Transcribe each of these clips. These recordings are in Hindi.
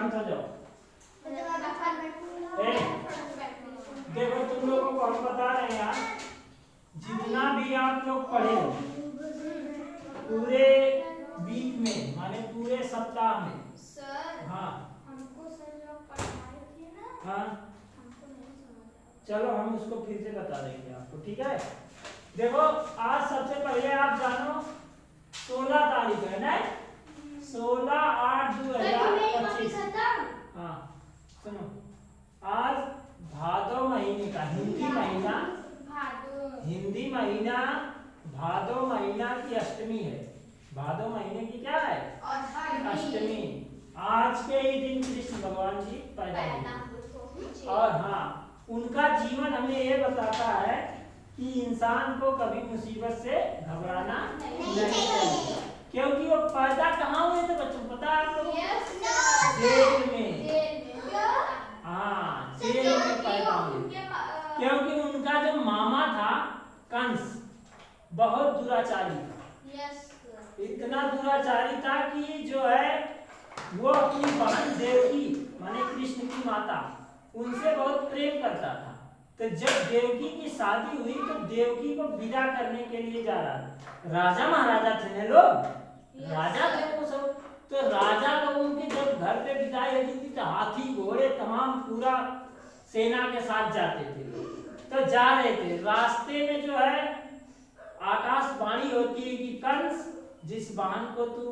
शांत हो जाओ। देखो तुम लोगों को हम बता रहे हैं यार, जितना भी आप लोग पढ़े हो पूरे वीक में, माने पूरे सप्ताह में। सर हाँ हमको सर लोग पढ़ाए थे ना, हाँ हमको नहीं समझ चलो हम उसको फिर से बता देंगे आपको, ठीक है। देखो आज सबसे पहले आप जानो 16 तारीख है ना, 16/8/2025। हाँ सुनो, आज भादो महीने का हिंदी महीना भादो महीना की अष्टमी है। भादो महीने की क्या है? अष्टमी। आज के ही दिन कृष्ण भगवान जी पैदा हुए। और हाँ, उनका जीवन हमें ये बताता है कि इंसान को कभी मुसीबत से घबराना नहीं चाहिए, क्योंकि वो पैदा कहाँ हुए थे बच्चों, पता है आपको? जेल में। हाँ जेल में पैदा हुए, क्योंकि उनका जो मामा था कंस बहुत दुराचारी था। इतना दुराचारी था कि जो है वो अपनी बहन देवकी माने कृष्ण की माता, उनसे बहुत प्रेम करता था। तो जब देवकी की शादी हुई तो देवकी को विदा करने के लिए जा रहा था। राजा महाराजा थे ना लोग, राजा थे वो सब। तो राजा लोगों के जब घर पे विदाई होती थी तो हाथी घोड़े तमाम पूरा सेना के साथ जाते थे। तो जा रहे थे, रास्ते में जो है आकाशवाणी होती है कि कंस, जिस वाहन को तू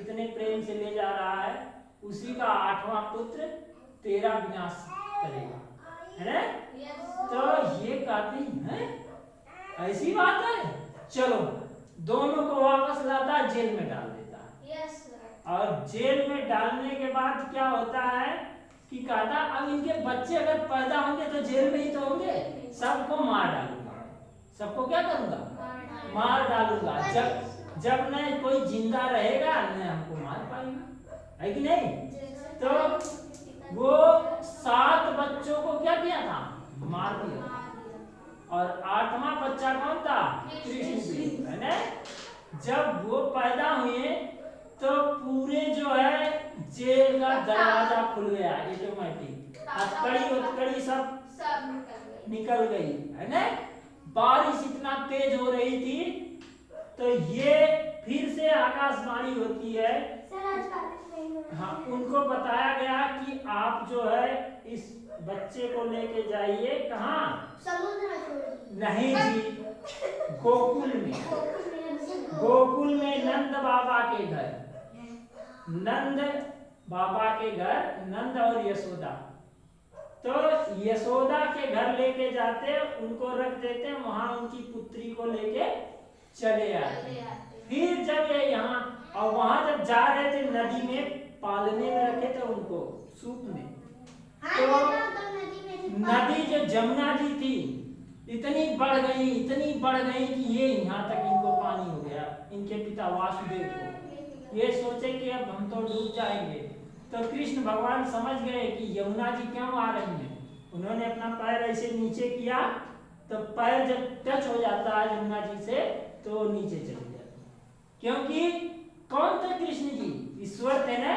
इतने प्रेम से ले जा रहा है उसी का 8वां पुत्र तेरा विनाश करेगा, है ना? तो ये कहते हैं ऐसी बात है, चलो दोनों को वापस लाता जेल में डाल देता है। और जेल में डालने के बाद क्या होता है कि कहता अब इनके बच्चे अगर पैदा होंगे तो जेल में ही तो होंगे, सबको मार डालूंगा। सबको क्या करूंगा? मार डालूंगा। जब न कोई जिंदा रहेगा न हमको मार पाएगा, है कि नहीं? तो वो 7 बच्चों को क्या किया था? मार दिया। और 8वां बच्चा कौन था? कृष्ण, है ना? जब वो पैदा हुए तो पूरे जो है जेल का दरवाजा खुल गया ऑटोमेटिक, हथकड़ी सब निकल गई, है ना? बारिश इतना तेज हो रही थी तो ये फिर से आकाशवाणी होती है। हाँ, उनको बताया गया कि आप जो है इस बच्चे को लेके जाइए कहाँ? समुद्र में। नहीं जी, गोकुल में। गोकुल में नंद बाबा के घर, नंद बाबा के घर, नंद और यशोदा। तो यशोदा के घर लेके जाते, उनको रख देते, वहां उनकी पुत्री को लेके चले आते। फिर जब ये यहाँ और वहां जब जा रहे थे नदी में पालने में रखे थे उनको, सूप में। तो नदी जो जमुना जी थी इतनी बढ़ गई कि ये यहाँ तक इनको पानी हो गया। इनके पिता वासुदेव को ये सोचे कि अब हम तो डूब जाएंगे। तो कृष्ण भगवान समझ गए कि यमुना जी क्यों आ रही हैं। उन्होंने अपना पैर ऐसे नीचे किया तो पैर जब टच हो जाता है यमुना जी से तो नीचे चले जाते, क्योंकि कौन थे कृष्ण जी? ईश्वर थे ना।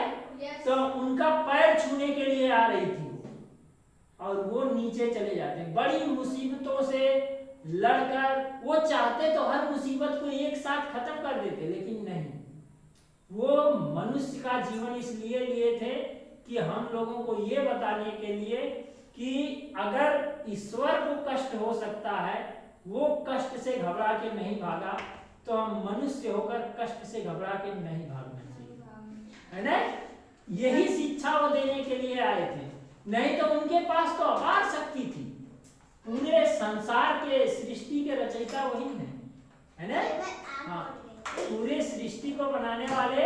तो उनका पैर छूने के लिए आ रही थी और वो नीचे चले जाते। बड़ी मुसीबतों से लड़कर वो चाहते तो हर मुसीबत को एक साथ खत्म कर देते, लेकिन नहीं, वो मनुष्य का जीवन इसलिए लिए थे कि हम लोगों को ये बताने के लिए कि अगर ईश्वर को कष्ट हो सकता है, वो कष्ट से घबरा के नहीं भागा, तो हम मनुष्य होकर कष्ट से घबरा के नहीं भागना चाहिए, है ना? यही शिक्षा वो देने के लिए आए थे। नहीं तो उनके पास तो अपार शक्ति थी। पूरे संसार के सृष्टि के रचयिता वही है ना? हाँ, पूरे सृष्टि को बनाने वाले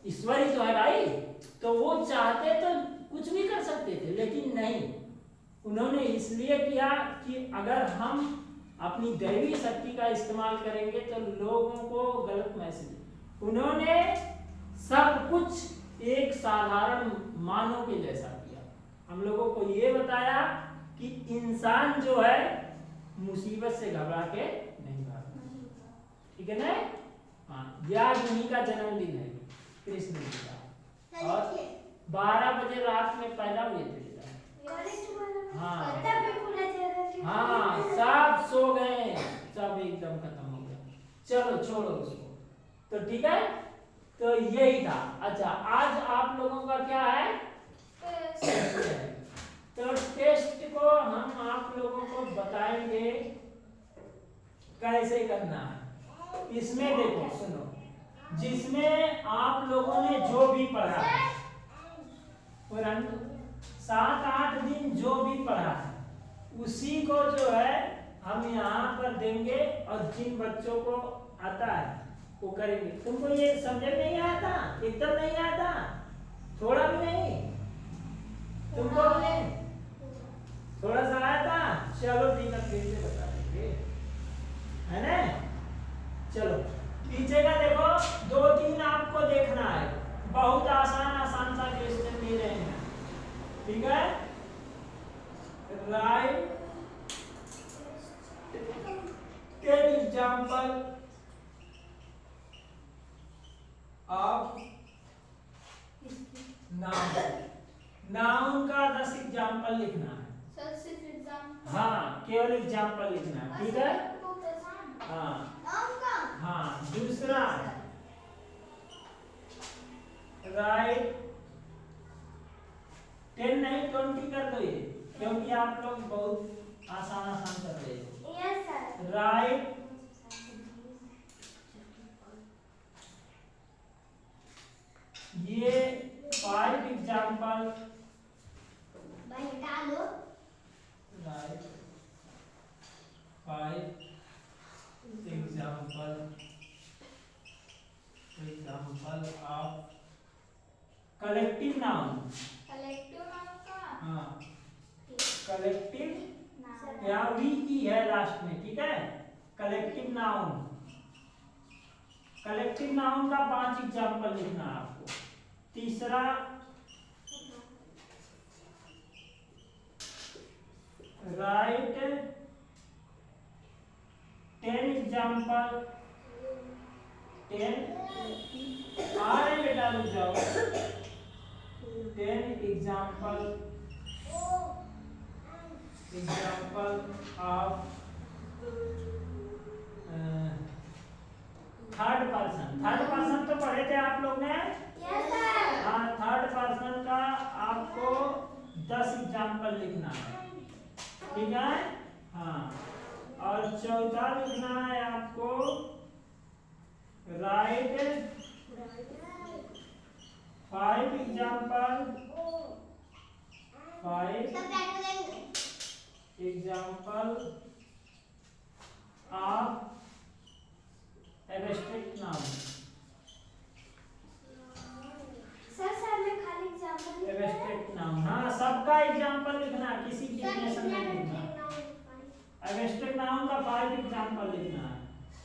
ईश्वर ही तो है भाई। तो वो चाहते तो कुछ भी कर सकते थे, लेकिन नहीं, उन्होंने इसलिए किया कि अगर हम अपनी दैवी शक्ति का इस्तेमाल करेंगे तो लोगों को गलत मैसेज। उन्होंने सब कुछ एक साधारण मानव के जैसा किया। हम लोगों को ये बताया कि इंसान जो है मुसीबत से घबरा के नहीं भागना, ठीक है ना? हाँ, आज उन्हीं का जन्मदिन है कृष्ण जी का। और 12 बजे रात में पैदा हुए थे बेटा। हाँ हाँ, सब सो गए, सब एकदम खत्म हो गया। चलो छोड़ो उसको, तो ठीक है, तो यही था। अच्छा, आज आप लोगों का क्या है, टेस्ट है। तो टेस्ट को हम आप लोगों को बताएंगे कैसे करना है। इसमें देखो सुनो, जिसमें आप लोगों ने जो भी पढ़ा है, 7-8 दिन जो भी पढ़ा है, उसी को जो है हम यहाँ पर देंगे, और जिन बच्चों को आता है वो करेंगे। तुमको ये समझ में नहीं आता, एकदम नहीं आता, थोड़ा भी नहीं, तुमको भी नहीं, थोड़ा सा आया था। चलो ठीक है, फिर से बता देंगे, है ना। चलो पीछे का देखो, 2-3 आपको देखना है, बहुत आसान आसान सा क्वेश्चन दे रहे हैं, ठीक है। Right 10 example of noun. Noun का 10 एग्जाम्पल लिखना है। हाँ, केवल एग्जाम्पल लिखना है, ठीक है। हाँ हाँ, दूसरा राइट 10 नहीं 20 कर दो ये, क्योंकि आप लोग बहुत आसान आसान कर रहे हो। राइट ये 5 example, right 5 example of collective noun. हाँ, कलेक्टिव या वी है लास्ट में, ठीक है। कलेक्टिव नाउन, कलेक्टिव नाउन का 5 एग्जाम्पल लिखना है आपको। तीसरा राइट 10 एग्जाम्पल, 10 आ रहे बेटा, रुक जाओ। 10 एग्जाम्पल ऑफ थर्ड पर्सन तो पढ़े थे आप लोग ने। हाँ, थर्ड पर्सन का आपको 10 एग्जाम्पल लिखना है, ठीक है। हाँ, और चौथा लिखना है आपको right 5 example of abstract noun. Abstract noun, हाँ, सबका एग्जाम्पल लिखना, किसी की डेफिनेशन नहीं लिखना। एब्स्ट्रैक्ट नाउन का 5 एग्जाम्पल लिखना है।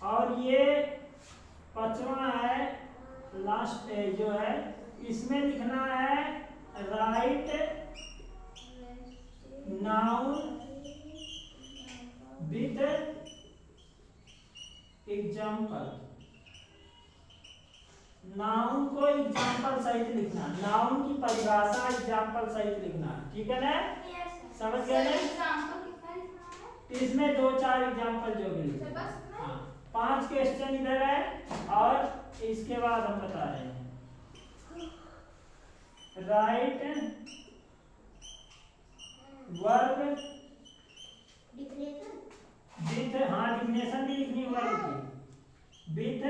और ये 5वां है, लास्ट जो है, इसमें लिखना है right noun with example. Noun को एग्जाम्पल सहित लिखना, नाउन की परिभाषा एग्जाम्पल सहित लिखना, ठीक है ना। समझ गए ना। इसमें 2-4 एग्जाम्पल जो भी लिखना। हाँ, 5 क्वेश्चन इधर है, और इसके बाद हम बता रहे हैं राइट वर्ब विथ, हाँ डिफिनेशन भी लिखनी है वर्ब की, विथ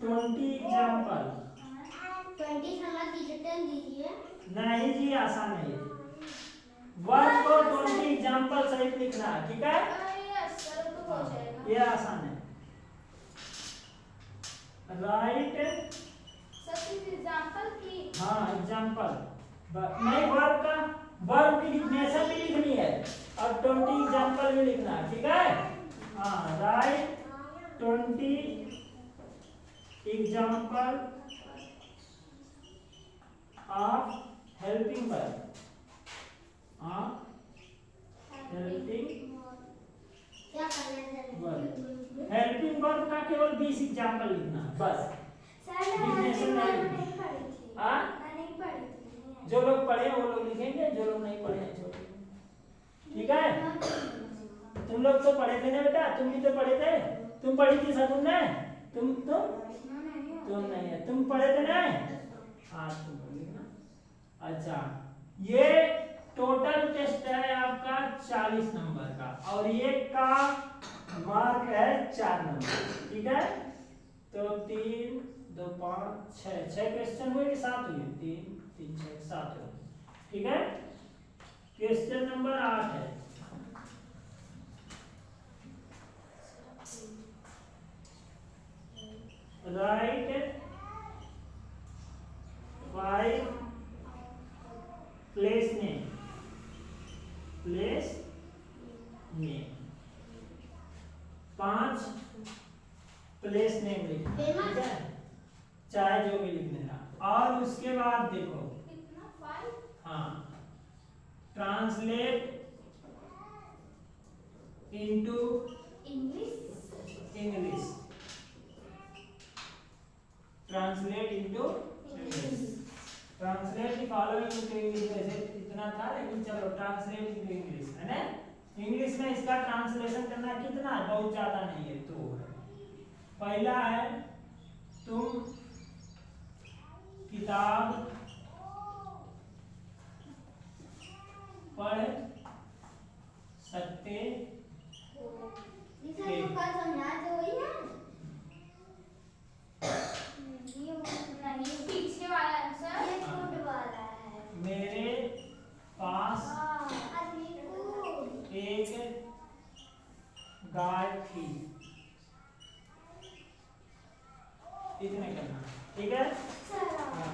20 एग्जाम्पल। 20 समझ दीजिए। नहीं जी, आसान है। वर्ब को 20 एग्जाम्पल सहित लिखना है, ठीक है। ये आसान है। राइट एग्जाम्पल की, हाँ एग्जाम्पल नहीं, वर्ब की डिफिनेशन भी लिखनी है, और 20 एग्जाम्पल भी लिखना है, ठीक है। हाँ, right 20 example of helping verb, helping verb का केवल 20 एग्जाम्पल लिखना है, बस। सर डिफिनेशन नहीं पढ़ी थी। हाँ, नहीं पढ़ी थी। लोग तो पढ़े थे ना बेटा, तुम भी तो पढ़े थे, तुम पढ़ी थी शगुन ने, तुम नहीं है, तुम पढ़े थे ना? हाँ तुम पढ़ी ना। अच्छा ये टोटल टेस्ट है आपका 40 नंबर का, और ये का मार्क है 4 नंबर, ठीक है। तो 3 2 5 6 क्वेश्चन हुए कि 7 हुए? 3 3 6 7 हुए, ठीक है। क्वेश्चन नंबर 8 है, right 5 place name, place name, 5 place name लिखना, ठीक है, चाहे जो भी लिखने का। और उसके बाद देखो, हाँ, translate into English, translate into English, translate the following into English. वैसे इतना था, लेकिन चलो ट्रांसलेट इनटू इंग्लिश है ना। इंग्लिश में इसका ट्रांसलेशन करना कितना है, बहुत ज्यादा नहीं है। तो पहला है, तुम किताब पढ़ सकते पीछे वाला आंसर ये गुड वाला है। मेरे पास एक गाय थी, इतने करना, ठीक है। हाँ,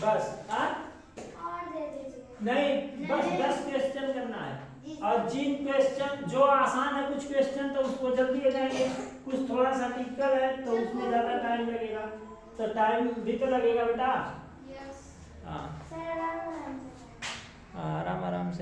बस। हाँ और दे दीजिए। नहीं, बस 10 क्वेश्चन करना है। और जिन क्वेश्चन जो आसान है, कुछ क्वेश्चन तो उसको जल्दी हो जाएंगे, कुछ थोड़ा सा टिपिकल है तो उसमें ज्यादा टाइम लगेगा, तो टाइम भी तो लगेगा बेटा। हाँ, आराम आराम से।